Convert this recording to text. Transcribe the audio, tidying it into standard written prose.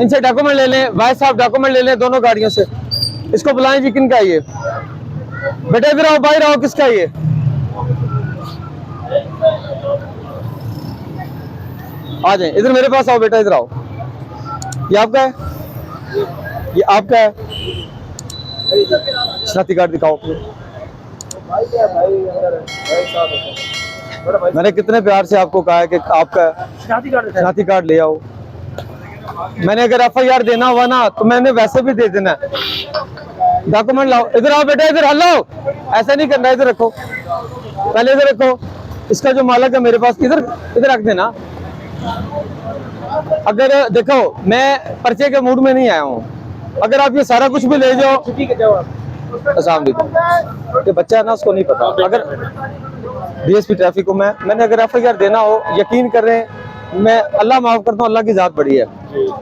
इनसे डॉक्यूमेंट ले लें, भाई साहब डॉक्यूमेंट ले लें दोनों गाड़ियों से। इसको बुलाएं जी, किन का ये? बेटा इधर आओ, बाहर आओ, किसका ये? आ जाए इधर, मेरे पास आओ बेटा, इधर आओ। ये आपका है? ये आपका है? शनाख्ती कार्ड दिखाओ। मैंने कितने प्यार से आपको कहा है कि आपका शनाख्ती कार्ड ले आओ। मैंने अगर FIR देना हुआ ना तो मैंने वैसे भी दे देना है। डॉक्यूमेंट लाओ, इधर आओ बेटा, इधर हल्लो, ऐसा नहीं करना, इधर रखो, पहले इधर रखो। इसका जो मालिक है मेरे पास, इधर इधर रख देना। अगर देखो मैं पर्चे के मूड में नहीं आया हूँ, अगर आप ये सारा कुछ भी ले जाओ। अस्सलाम वालेकुम। ये बच्चा है ना, उसको नहीं पता। अगर DSP ट्रैफिक को मैंने अगर FIR देना हो, यकीन कर रहे हैं, मैं अल्लाह माफ करता हूँ, अल्लाह की जात बड़ी है।